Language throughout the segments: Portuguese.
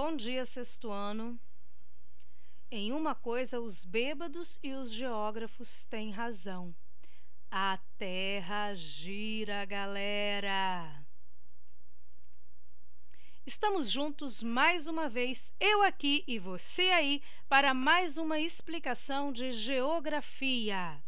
Bom dia, sexto ano. Em uma coisa, os bêbados e os geógrafos têm razão. A Terra gira, galera! Estamos juntos mais uma vez, eu aqui e você aí, para mais uma explicação de geografia.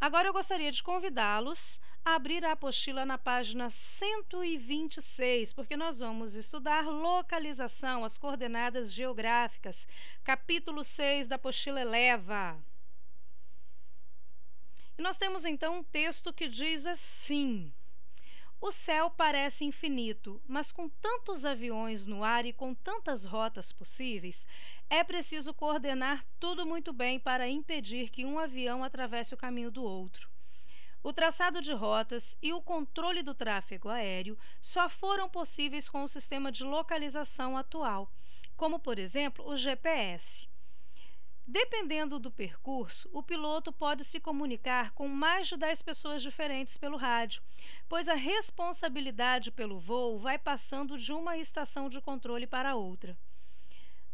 Agora eu gostaria de convidá-los a abrir a apostila na página 126, porque nós vamos estudar localização, as coordenadas geográficas, capítulo 6 da apostila Eleva. E nós temos então um texto que diz assim: o céu parece infinito, mas com tantos aviões no ar e com tantas rotas possíveis, é preciso coordenar tudo muito bem para impedir que um avião atravesse o caminho do outro. O traçado de rotas e o controle do tráfego aéreo só foram possíveis com o sistema de localização atual, como, por exemplo, o GPS. Dependendo do percurso, o piloto pode se comunicar com mais de 10 pessoas diferentes pelo rádio, pois a responsabilidade pelo voo vai passando de uma estação de controle para outra.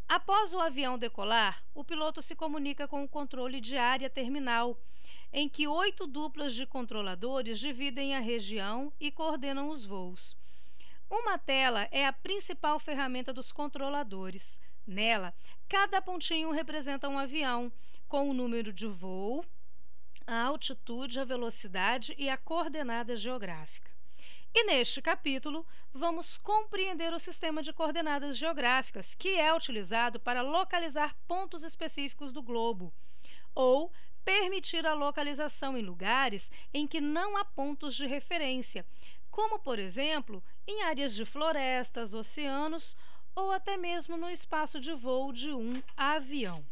Após o avião decolar, o piloto se comunica com o controle de área terminal, em que 8 duplas de controladores dividem a região e coordenam os voos. Uma tela é a principal ferramenta dos controladores. Nela, cada pontinho representa um avião, com o número de voo, a altitude, a velocidade e a coordenada geográfica. E neste capítulo, vamos compreender o sistema de coordenadas geográficas, que é utilizado para localizar pontos específicos do globo, ou permitir a localização em lugares em que não há pontos de referência, como, por exemplo, em áreas de florestas, oceanos ou até mesmo no espaço de voo de um avião.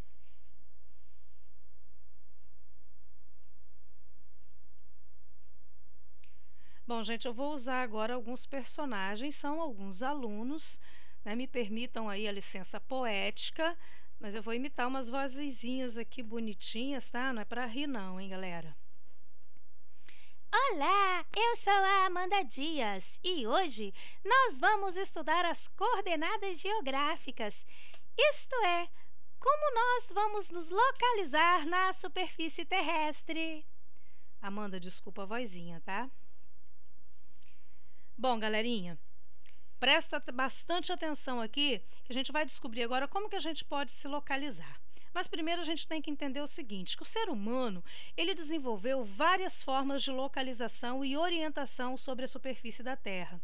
Bom, gente, eu vou usar agora alguns personagens, são alguns alunos, né? Me permitam aí a licença poética, mas eu vou imitar umas vozezinhas aqui bonitinhas, tá? Não é para rir não, hein, galera? Olá, eu sou a Amanda Dias e hoje nós vamos estudar as coordenadas geográficas, isto é, como nós vamos nos localizar na superfície terrestre. Amanda, desculpa a vozinha, tá? Bom, galerinha, presta bastante atenção aqui, que a gente vai descobrir agora como que a gente pode se localizar. Mas primeiro a gente tem que entender o seguinte, que o ser humano, ele desenvolveu várias formas de localização e orientação sobre a superfície da Terra.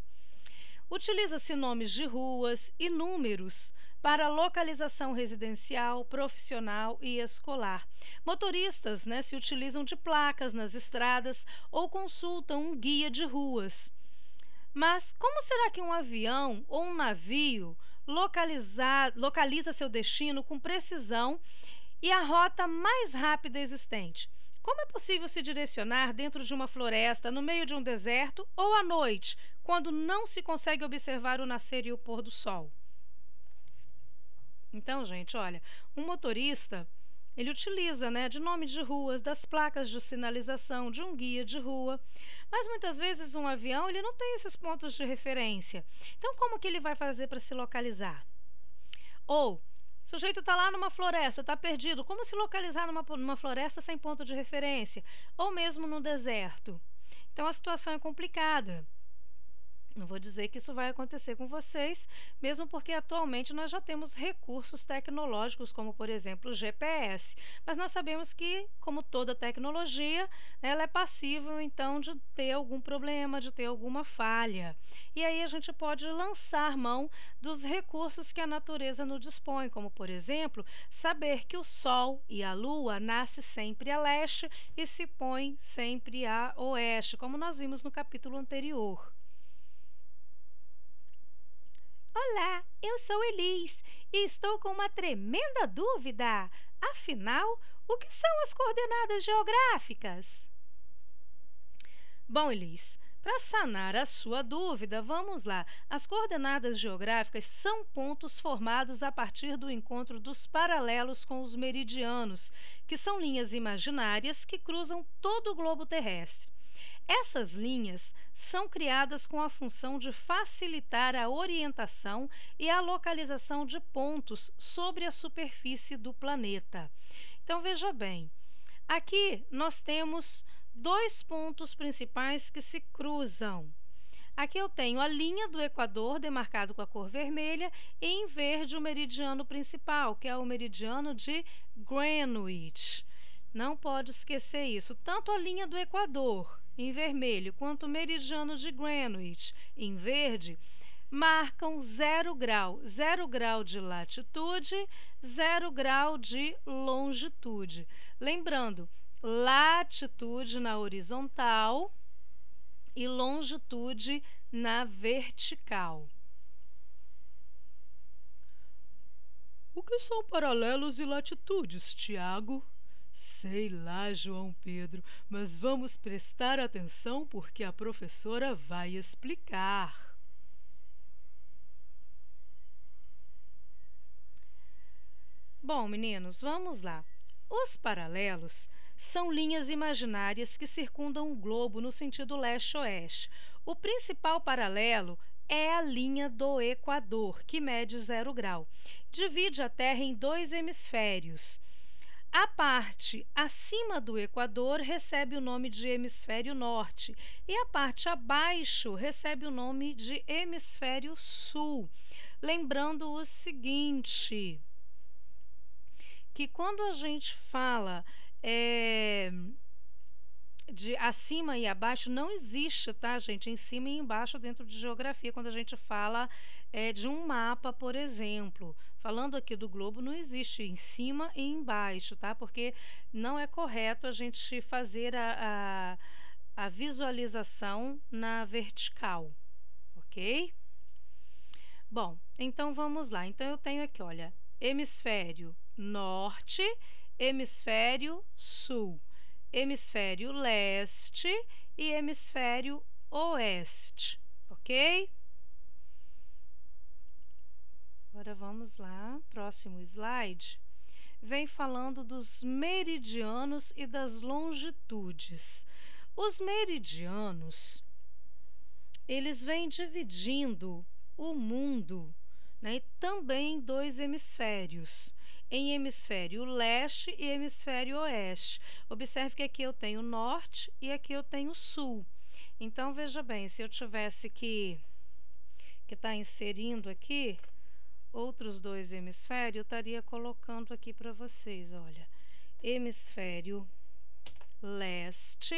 Utiliza-se nomes de ruas e números para localização residencial, profissional e escolar. Motoristas, né, se utilizam de placas nas estradas ou consultam um guia de ruas. Mas como será que um avião ou um navio localiza seu destino com precisão e a rota mais rápida existente? Como é possível se direcionar dentro de uma floresta, no meio de um deserto ou à noite, quando não se consegue observar o nascer e o pôr do sol? Então, gente, olha, um motorista, ele utiliza, né, de nomes de ruas, das placas de sinalização, de um guia de rua, mas muitas vezes um avião ele não tem esses pontos de referência. Então, como que ele vai fazer para se localizar? Ou, o sujeito está lá numa floresta, está perdido, como se localizar numa floresta sem ponto de referência? Ou mesmo no deserto? Então, a situação é complicada. Não vou dizer que isso vai acontecer com vocês, mesmo porque atualmente nós já temos recursos tecnológicos, como por exemplo o GPS, mas nós sabemos que, como toda tecnologia, ela é passível então de ter algum problema, de ter alguma falha. E aí a gente pode lançar mão dos recursos que a natureza nos dispõe, como por exemplo, saber que o Sol e a Lua nascem sempre a leste e se põem sempre a oeste, como nós vimos no capítulo anterior. Olá, eu sou Elis e estou com uma tremenda dúvida. Afinal, o que são as coordenadas geográficas? Bom, Elis, para sanar a sua dúvida, vamos lá. As coordenadas geográficas são pontos formados a partir do encontro dos paralelos com os meridianos, que são linhas imaginárias que cruzam todo o globo terrestre. Essas linhas são criadas com a função de facilitar a orientação e a localização de pontos sobre a superfície do planeta. Então, veja bem, aqui nós temos dois pontos principais que se cruzam. Aqui eu tenho a linha do Equador, demarcado com a cor vermelha, e em verde o meridiano principal, que é o meridiano de Greenwich. Não pode esquecer isso. Tanto a linha do Equador, em vermelho, quanto o meridiano de Greenwich, em verde, marcam 0 grau. 0 grau de latitude, 0 grau de longitude. Lembrando, latitude na horizontal e longitude na vertical. O que são paralelos e latitudes, Tiago? Sei lá, João Pedro, mas vamos prestar atenção porque a professora vai explicar. Bom, meninos, vamos lá. Os paralelos são linhas imaginárias que circundam o globo no sentido leste-oeste. O principal paralelo é a linha do Equador, que mede 0 grau. Divide a Terra em 2 hemisférios. A parte acima do Equador recebe o nome de hemisfério norte e a parte abaixo recebe o nome de hemisfério sul. Lembrando o seguinte, que quando a gente fala de acima e abaixo, não existe, tá, gente? Em cima e embaixo dentro de geografia, quando a gente fala de um mapa, por exemplo. Falando aqui do globo, não existe em cima e embaixo, tá? Porque não é correto a gente fazer a visualização na vertical, ok? Bom, então vamos lá. Então eu tenho aqui, olha, hemisfério norte, hemisfério sul, hemisfério leste e hemisfério oeste, ok? Agora vamos lá, próximo slide. Vem falando dos meridianos e das longitudes. Os meridianos, eles vêm dividindo o mundo, né, também em 2 hemisférios, em hemisfério leste e hemisfério oeste. Observe que aqui eu tenho norte e aqui eu tenho sul. Então, veja bem, se eu tivesse que estar inserindo aqui outros 2 hemisférios, eu estaria colocando aqui para vocês, olha, hemisfério leste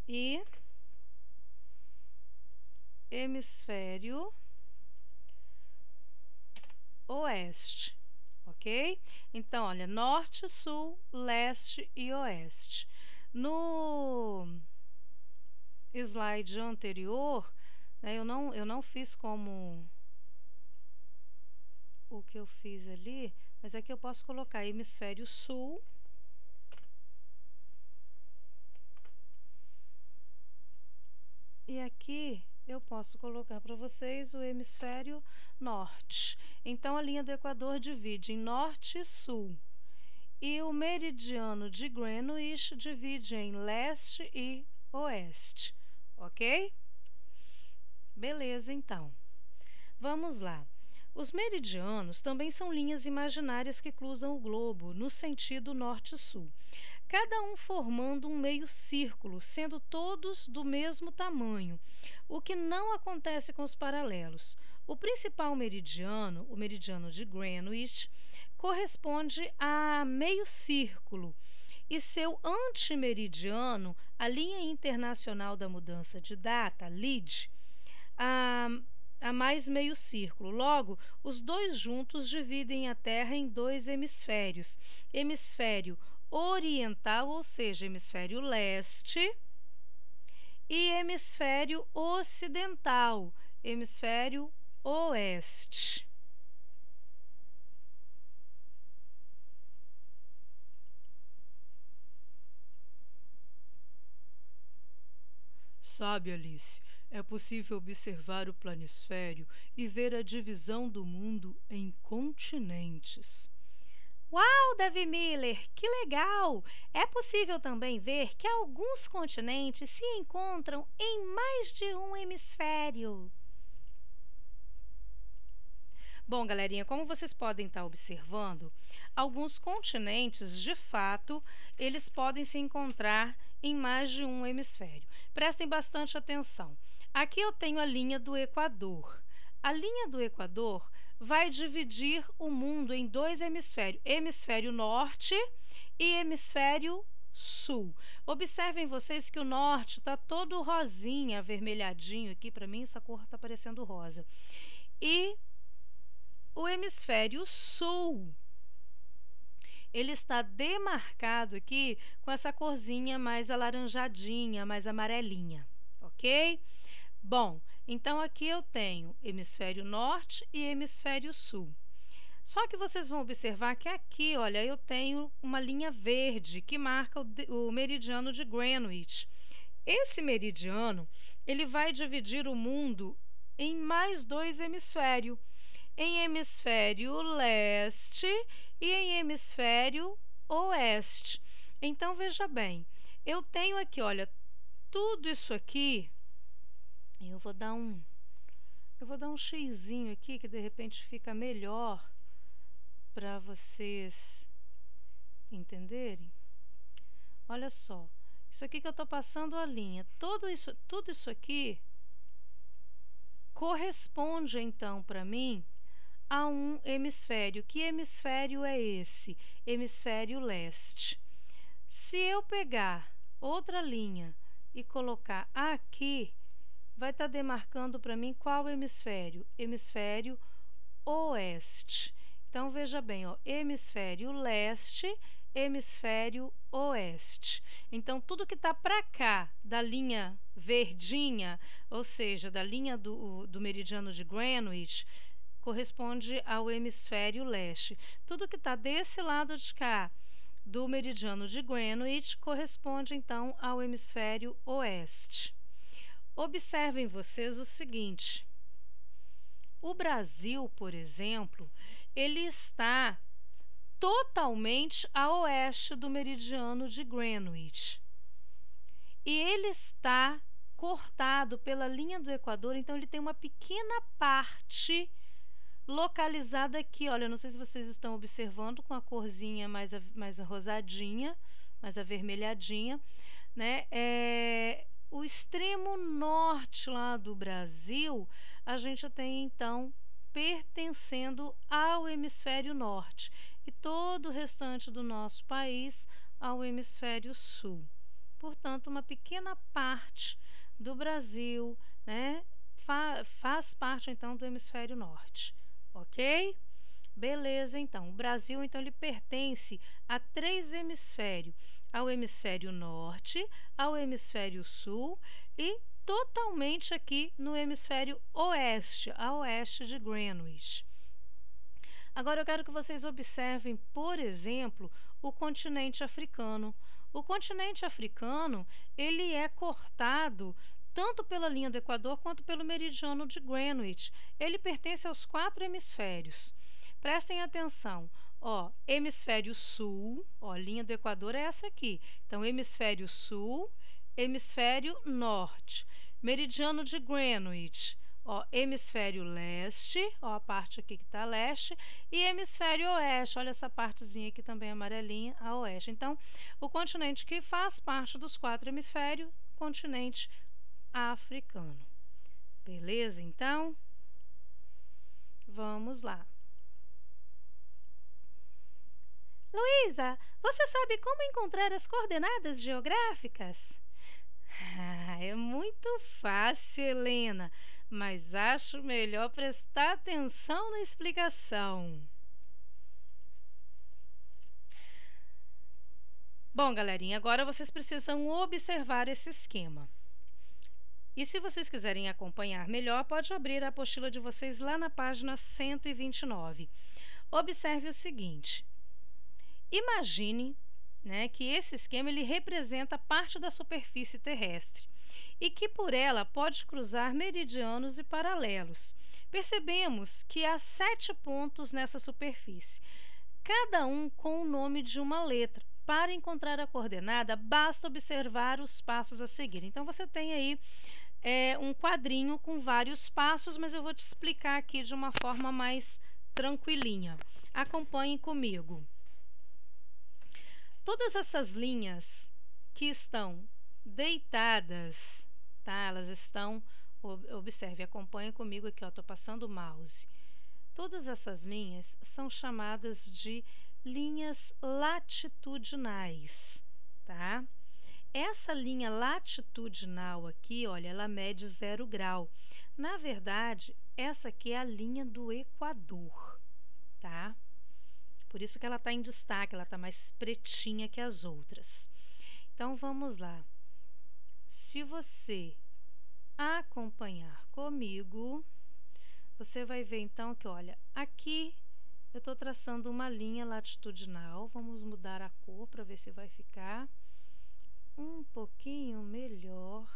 e hemisfério oeste, ok? Então, olha, norte, sul, leste e oeste. No slide anterior, né, eu não fiz como o que eu fiz ali, mas aqui eu posso colocar hemisfério sul e aqui eu posso colocar para vocês o hemisfério norte. Então, a linha do Equador divide em norte e sul. E o meridiano de Greenwich divide em leste e oeste. Ok? Beleza, então. Vamos lá. Os meridianos também são linhas imaginárias que cruzam o globo no sentido norte-sul, cada um formando um meio círculo, sendo todos do mesmo tamanho, o que não acontece com os paralelos. O principal meridiano, o meridiano de Greenwich, corresponde a meio círculo, e seu antimeridiano, a linha internacional da mudança de data, LID, a mais meio círculo. Logo, os dois juntos dividem a Terra em 2 hemisférios. Hemisfério oriental, ou seja, hemisfério leste, e hemisfério ocidental, hemisfério oeste. Sabe, Alice, é possível observar o planisfério e ver a divisão do mundo em continentes. Uau, Davi Miller, que legal! É possível também ver que alguns continentes se encontram em mais de um hemisfério. Bom, galerinha, como vocês podem estar observando, alguns continentes, de fato, eles podem se encontrar em mais de um hemisfério. Prestem bastante atenção. Aqui eu tenho a linha do Equador. A linha do Equador vai dividir o mundo em dois hemisférios, hemisfério norte e hemisfério sul. Observem vocês que o norte está todo rosinha, avermelhadinho aqui, para mim essa cor está parecendo rosa. E o hemisfério sul, ele está demarcado aqui com essa corzinha mais alaranjadinha, mais amarelinha, ok? Bom, então aqui eu tenho hemisfério norte e hemisfério sul. Só que vocês vão observar que aqui, olha, eu tenho uma linha verde que marca o meridiano de Greenwich. Esse meridiano, ele vai dividir o mundo em mais dois hemisférios, em hemisfério leste e em hemisfério oeste. Então, veja bem, eu tenho aqui, olha, tudo isso aqui, eu vou dar um xizinho aqui que de repente fica melhor para vocês entenderem. Olha só, isso aqui que eu estou passando a linha, tudo isso aqui corresponde então para mim a um hemisfério. Que hemisfério é esse? Hemisfério leste. Se eu pegar outra linha e colocar aqui, vai estar demarcando para mim qual hemisfério? Hemisfério oeste. Então, veja bem, ó, hemisfério leste, hemisfério oeste. Então, tudo que está para cá da linha verdinha, ou seja, da linha do meridiano de Greenwich, corresponde ao hemisfério leste. Tudo que está desse lado de cá, do meridiano de Greenwich, corresponde então ao hemisfério oeste. Observem vocês o seguinte: o Brasil, por exemplo, ele está totalmente a oeste do meridiano de Greenwich. E ele está cortado pela linha do Equador, então ele tem uma pequena parte localizada aqui, olha, não sei se vocês estão observando, com a corzinha mais rosadinha, mais avermelhadinha, né? O extremo norte lá do Brasil, a gente tem então pertencendo ao hemisfério norte e todo o restante do nosso país ao hemisfério sul. Portanto, uma pequena parte do Brasil, né, faz parte então do hemisfério norte. Ok? Beleza, então. O Brasil, então, ele pertence a 3 hemisférios. Ao hemisfério norte, ao hemisfério sul e totalmente aqui no hemisfério oeste, a oeste de Greenwich. Agora eu quero que vocês observem, por exemplo, o continente africano. O continente africano, ele é cortado tanto pela linha do Equador quanto pelo meridiano de Greenwich. Ele pertence aos 4 hemisférios. Prestem atenção, ó, hemisfério sul, ó, a linha do Equador é essa aqui. Então, hemisfério sul, hemisfério norte. Meridiano de Greenwich, ó, hemisfério leste, ó, a parte aqui que está leste, e hemisfério oeste, olha essa partezinha aqui também amarelinha, a oeste. Então, o continente que faz parte dos 4 hemisférios, continente africano. Beleza, então? Vamos lá. Luísa, você sabe como encontrar as coordenadas geográficas? É muito fácil, Helena, mas acho melhor prestar atenção na explicação. Bom, galerinha, agora vocês precisam observar esse esquema. E se vocês quiserem acompanhar melhor, pode abrir a apostila de vocês lá na página 129. Observe o seguinte: imagine, né, que esse esquema ele representa parte da superfície terrestre e que por ela pode cruzar meridianos e paralelos. Percebemos que há 7 pontos nessa superfície. cada um com o nome de uma letra. Para encontrar a coordenada, basta observar os passos a seguir. Então, você tem aí um quadrinho com vários passos, mas eu vou te explicar aqui de uma forma mais tranquilinha. Acompanhe comigo. Todas essas linhas que estão deitadas, tá? Elas estão, observe, acompanhe comigo aqui, ó, tô passando o mouse. Todas essas linhas são chamadas de linhas latitudinais, tá? Essa linha latitudinal aqui, olha, ela mede 0 grau. Na verdade, essa aqui é a linha do Equador, tá? Por isso que ela está em destaque, ela está mais pretinha que as outras. Então, vamos lá. Se você acompanhar comigo, você vai ver, então, que, olha, aqui eu estou traçando uma linha latitudinal. Vamos mudar a cor para ver se vai ficar um pouquinho melhor.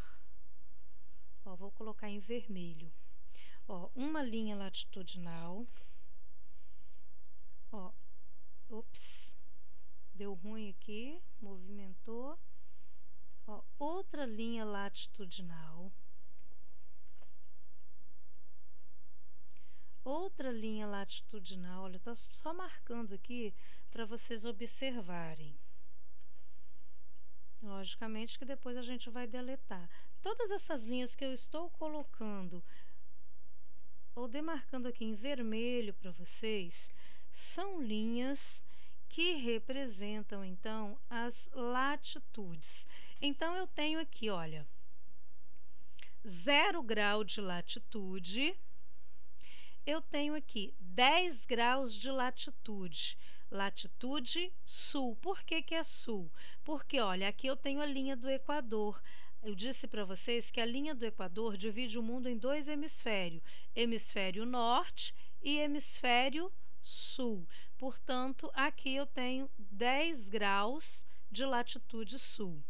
Ó, vou colocar em vermelho. Ó, uma linha latitudinal. Ó, ops, deu ruim aqui, movimentou. Ó, outra linha latitudinal. Outra linha latitudinal. Olha, tá só marcando aqui para vocês observarem. Logicamente que depois a gente vai deletar. Todas essas linhas que eu estou colocando ou demarcando aqui em vermelho para vocês, são linhas que representam, então, as latitudes. Então, eu tenho aqui, olha, 0 grau de latitude. Eu tenho aqui 10 graus de latitude. Latitude sul. Por que que é sul? Porque, olha, aqui eu tenho a linha do Equador. Eu disse para vocês que a linha do Equador divide o mundo em 2 hemisférios. Hemisfério norte e hemisfério sul. Portanto, aqui eu tenho 10 graus de latitude sul.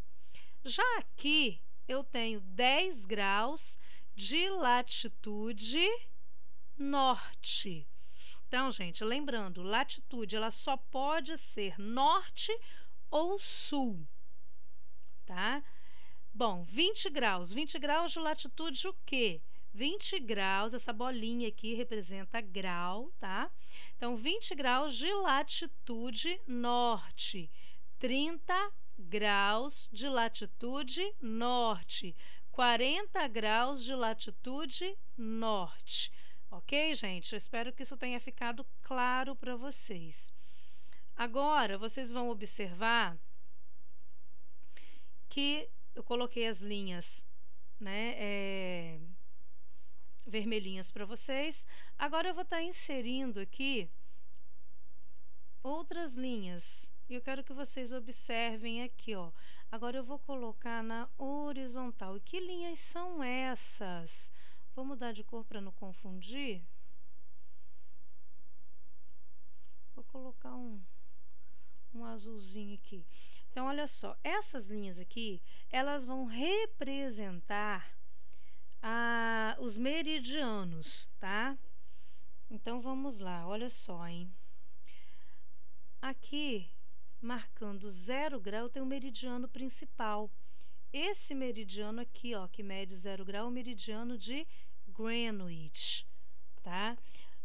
Já aqui, eu tenho 10 graus de latitude norte. Então, gente, lembrando, latitude ela só pode ser norte ou sul, tá? Bom, 20 graus. 20 graus de latitude o quê? 20 graus, essa bolinha aqui representa grau, tá? Então, 20 graus de latitude norte. 30 graus de latitude norte. 40 graus de latitude norte. Ok, gente? Eu espero que isso tenha ficado claro para vocês. Agora, vocês vão observar que eu coloquei as linhas, né, vermelhinhas para vocês. Agora, eu vou estar inserindo aqui outras linhas. E eu quero que vocês observem aqui, ó. Agora, eu vou colocar na horizontal. E que linhas são essas? Vou mudar de cor para não confundir. Vou colocar um azulzinho aqui. Então, olha só, essas linhas aqui, elas vão representar os meridianos, tá? Então, vamos lá, olha só, hein? Aqui, marcando 0 grau, tem o meridiano principal. Esse meridiano aqui, ó, que mede 0 grau, é o meridiano de Greenwich, tá?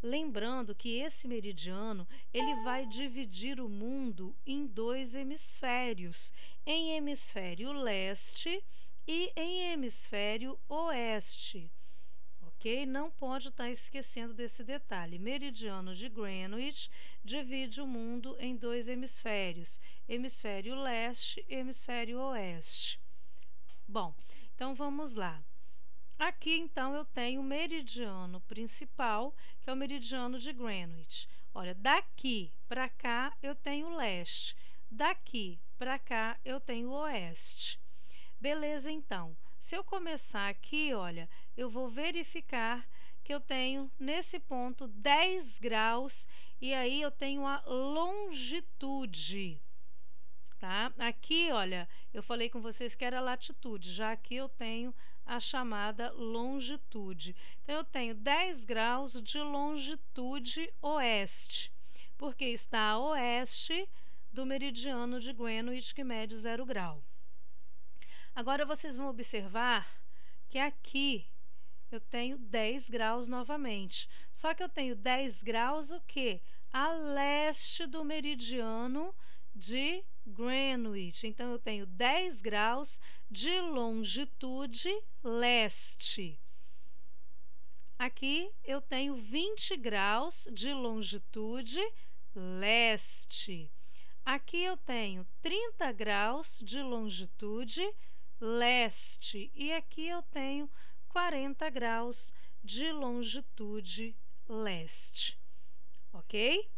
Lembrando que esse meridiano, ele vai dividir o mundo em 2 hemisférios, em hemisfério leste e em hemisfério oeste, ok? Não pode estar esquecendo desse detalhe. Meridiano de Greenwich divide o mundo em 2 hemisférios, hemisfério leste e hemisfério oeste. Bom, então vamos lá. Aqui, então, eu tenho o meridiano principal, que é o meridiano de Greenwich. Olha, daqui para cá eu tenho o leste, daqui para cá eu tenho o oeste. Beleza, então. Se eu começar aqui, olha, eu vou verificar que eu tenho, nesse ponto, 10 graus, e aí eu tenho a longitude. Tá? Aqui, olha, eu falei com vocês que era latitude, já aqui eu tenho a chamada longitude. Então, eu tenho 10 graus de longitude oeste. porque está a oeste do meridiano de Greenwich, que mede 0 grau. Agora vocês vão observar que aqui eu tenho 10 graus novamente. Só que eu tenho 10 graus o quê? A leste do meridiano de Greenwich. Então, eu tenho 10 graus de longitude leste. Aqui eu tenho 20 graus de longitude leste. Aqui eu tenho 30 graus de longitude leste. E aqui eu tenho 40 graus de longitude leste. Ok?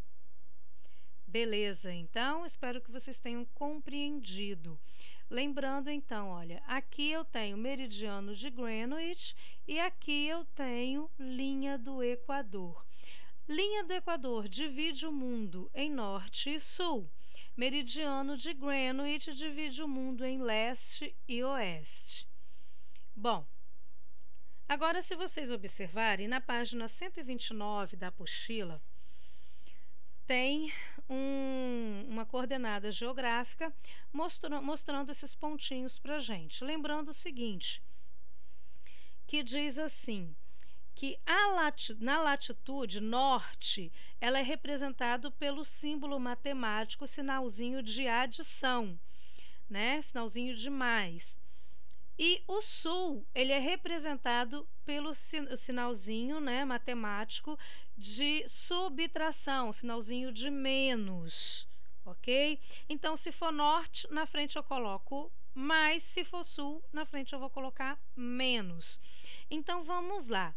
Beleza, então, espero que vocês tenham compreendido. Lembrando, então, olha, aqui eu tenho meridiano de Greenwich e aqui eu tenho linha do Equador. Linha do Equador divide o mundo em norte e sul. Meridiano de Greenwich divide o mundo em leste e oeste. Bom, agora, se vocês observarem, na página 129 da apostila, tem uma coordenada geográfica mostrando esses pontinhos para a gente. Lembrando o seguinte, que diz assim, que na latitude norte, ela é representada pelo símbolo matemático, sinalzinho de adição, né? Sinalzinho de mais. E o sul, ele é representado pelo sinalzinho, né, matemático de subtração, sinalzinho de menos, ok? Então, se for norte, na frente eu coloco mais, se for sul, na frente eu vou colocar menos. Então, vamos lá.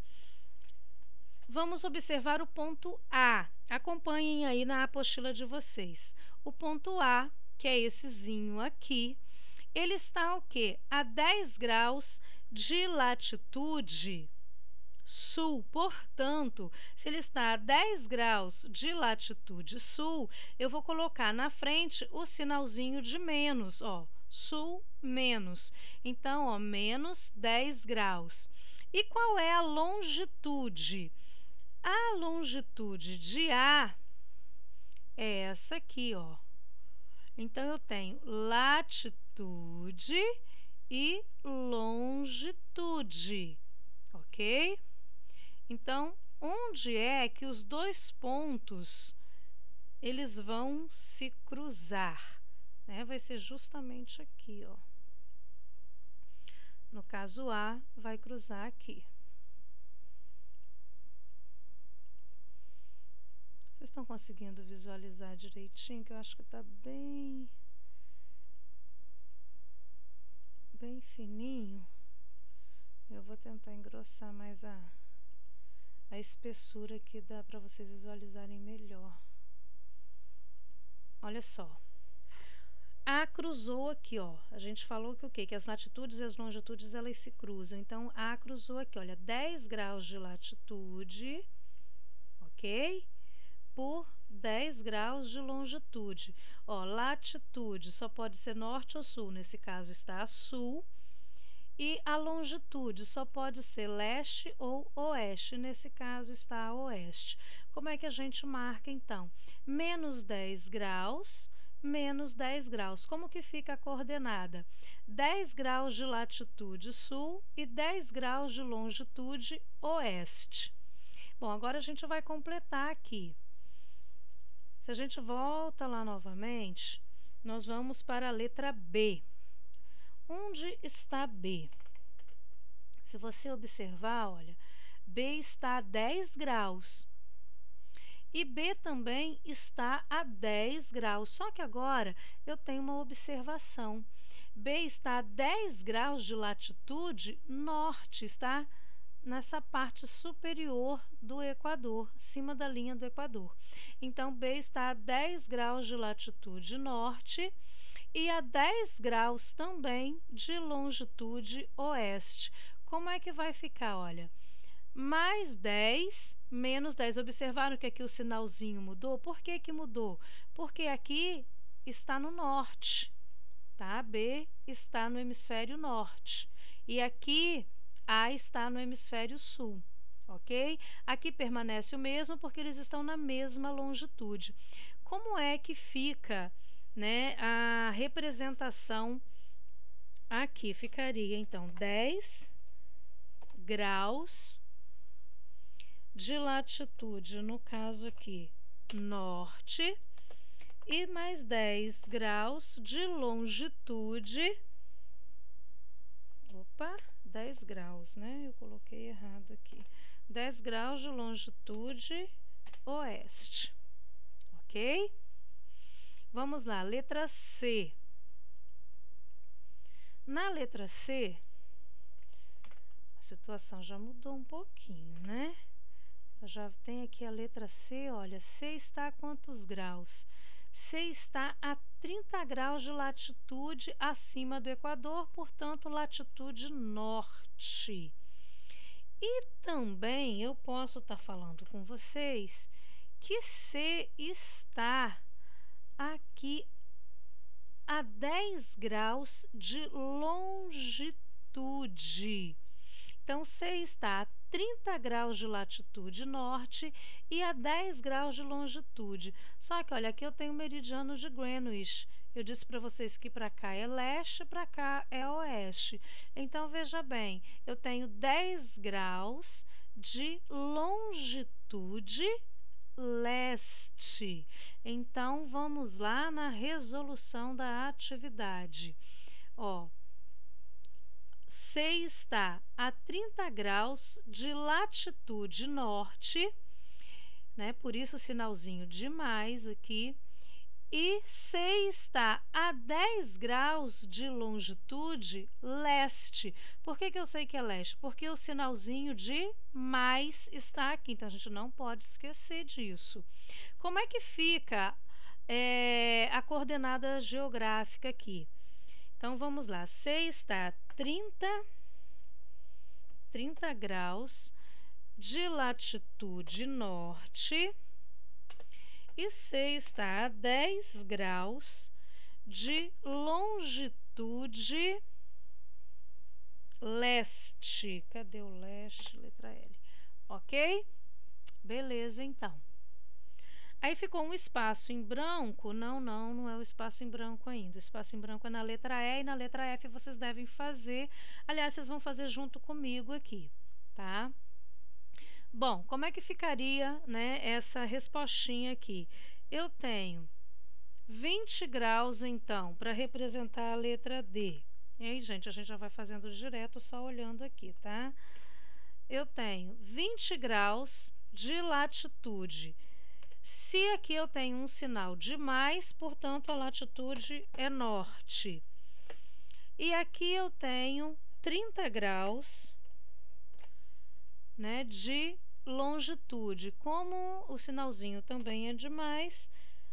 Vamos observar o ponto A. Acompanhem aí na apostila de vocês. O ponto A, que é essezinho aqui, ele está o quê? A 10 graus de latitude sul. Portanto, se ele está a 10 graus de latitude sul, eu vou colocar na frente o sinalzinho de menos, ó, sul menos. Então, ó, menos 10 graus. E qual é a longitude? A longitude de A é essa aqui, ó. Então, eu tenho latitude e longitude, ok? Então, onde é que os dois pontos eles vão se cruzar? Né? Vai ser justamente aqui, ó. No caso A, vai cruzar aqui. Vocês estão conseguindo visualizar direitinho? Que eu acho que está bem fininho. Eu vou tentar engrossar mais a espessura que dá para vocês visualizarem melhor. Olha só. A cruzou aqui, ó. A gente falou que o quê? Que as latitudes e as longitudes, elas se cruzam. Então, A cruzou aqui, olha, 10 graus de latitude, ok? Por 10 graus de longitude. Ó, latitude só pode ser norte ou sul, nesse caso está a sul. E a longitude só pode ser leste ou oeste, nesse caso está a oeste. Como é que a gente marca, então? Menos 10 graus, menos 10 graus. Como que fica a coordenada? 10 graus de latitude sul e 10 graus de longitude oeste. Bom, agora a gente vai completar aqui. Se a gente volta lá novamente, nós vamos para a letra B. Onde está B? Se você observar, olha, B está a 10 graus. E B também está a 10 graus. Só que agora eu tenho uma observação. B está a 10 graus de latitude norte, está nessa parte superior do Equador, acima da linha do Equador. Então, B está a 10 graus de latitude norte e a 10 graus também de longitude oeste. Como é que vai ficar? Olha, mais 10, menos 10. Observaram que aqui o sinalzinho mudou? Por que que mudou? Porque aqui está no norte, tá? B está no hemisfério norte. E aqui A está no hemisfério sul, ok? Aqui permanece o mesmo porque eles estão na mesma longitude. Como é que fica, né, a representação aqui? Ficaria, então, 10 graus de latitude, no caso aqui, norte, e mais 10 graus de longitude. Opa, 10 graus, né? Eu coloquei errado aqui. 10 graus de longitude oeste. Ok? Vamos lá, letra C. Na letra C, a situação já mudou um pouquinho, né? Já tem aqui a letra C, olha, C está a quantos graus? C está a 30 graus de latitude acima do Equador, portanto, latitude norte. E também eu posso estar falando com vocês que C está aqui a 10 graus de longitude. Então, C está a 30 graus de latitude norte e a 10 graus de longitude. Só que, olha, aqui eu tenho o meridiano de Greenwich. Eu disse para vocês que para cá é leste, para cá é oeste. Então, veja bem, eu tenho 10 graus de longitude leste. Então, vamos lá na resolução da atividade. Ó, C está a 30 graus de latitude norte, né? Por isso o sinalzinho de mais aqui. E C está a 10 graus de longitude leste. Por que eu sei que é leste? Porque o sinalzinho de mais está aqui. Então, a gente não pode esquecer disso. Como é que fica a coordenada geográfica aqui? Então, vamos lá. C está a 30 graus de latitude norte e C está a 10 graus de longitude leste. Cadê o leste? Letra L. Ok? Beleza, então. Aí ficou um espaço em branco. Não é o espaço em branco ainda. O espaço em branco é na letra E e na letra F vocês devem fazer. Aliás, vocês vão fazer junto comigo aqui, tá? Bom, como é que ficaria, né, essa respostinha aqui? Eu tenho 20 graus, então, para representar a letra D. E aí, gente, a gente já vai fazendo direto, só olhando aqui, tá? Eu tenho 20 graus de latitude. Se aqui eu tenho um sinal de mais, portanto, a latitude é norte. E aqui eu tenho 30 graus, né, de longitude. Como o sinalzinho também é de mais,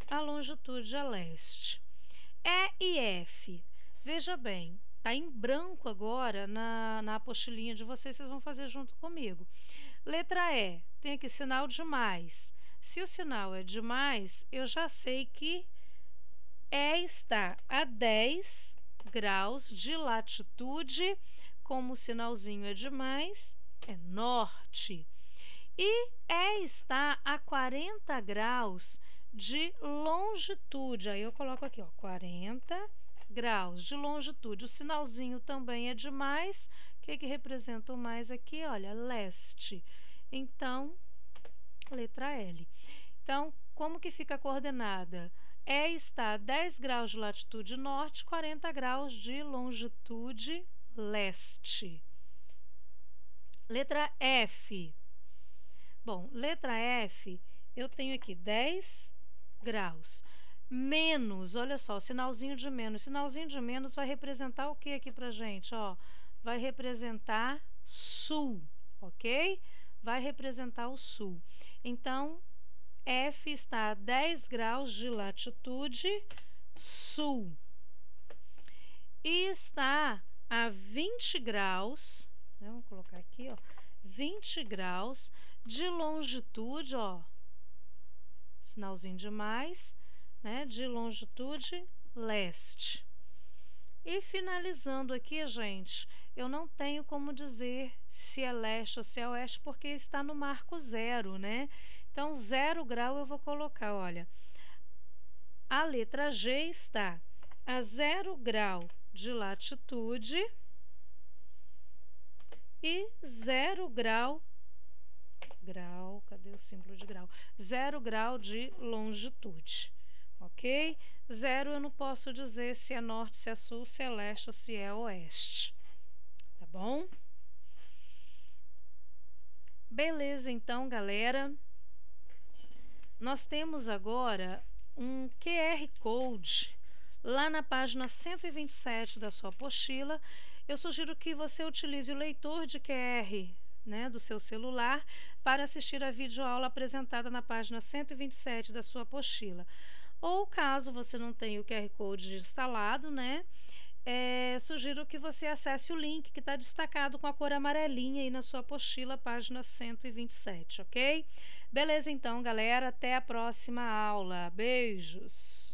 a longitude é leste. E e F. Veja bem, tá em branco agora na apostilinha de vocês, vocês vão fazer junto comigo. Letra E, tem aqui sinal de mais. Se o sinal é de mais, eu já sei que E está a 10 graus de latitude, como o sinalzinho é de mais, é norte. E E está a 40 graus de longitude. Aí eu coloco aqui, ó, 40 graus de longitude. O sinalzinho também é de mais. O que representa o mais aqui? Olha, leste. Então, letra L. Então, como que fica a coordenada? E está a 10 graus de latitude norte, 40 graus de longitude leste. Letra F. Bom, letra F, eu tenho aqui 10 graus. Menos, olha só, o sinalzinho de menos. O sinalzinho de menos vai representar o que aqui pra gente? Ó, vai representar sul, ok? Vai representar o sul. Então, F está a 10 graus de latitude sul. E está a 20 graus, né, vamos colocar aqui, ó, 20 graus de longitude, ó, sinalzinho de mais, né, de longitude leste. E finalizando aqui, gente, eu não tenho como dizer se é leste ou se é oeste, porque está no marco zero, né? Então, 0 grau eu vou colocar, olha, a letra G está a 0 grau de latitude e 0 grau, cadê o símbolo de grau? 0 grau de longitude, ok? 0 eu não posso dizer se é norte, se é sul, se é leste ou se é oeste, tá bom? Beleza, então, galera. Nós temos agora um QR Code lá na página 127 da sua apostila. Eu sugiro que você utilize o leitor de QR, né, do seu celular para assistir a videoaula apresentada na página 127 da sua apostila. Ou caso você não tenha o QR Code instalado, né, sugiro que você acesse o link que está destacado com a cor amarelinha aí na sua apostila, página 127, ok? Beleza, então, galera. Até a próxima aula. Beijos!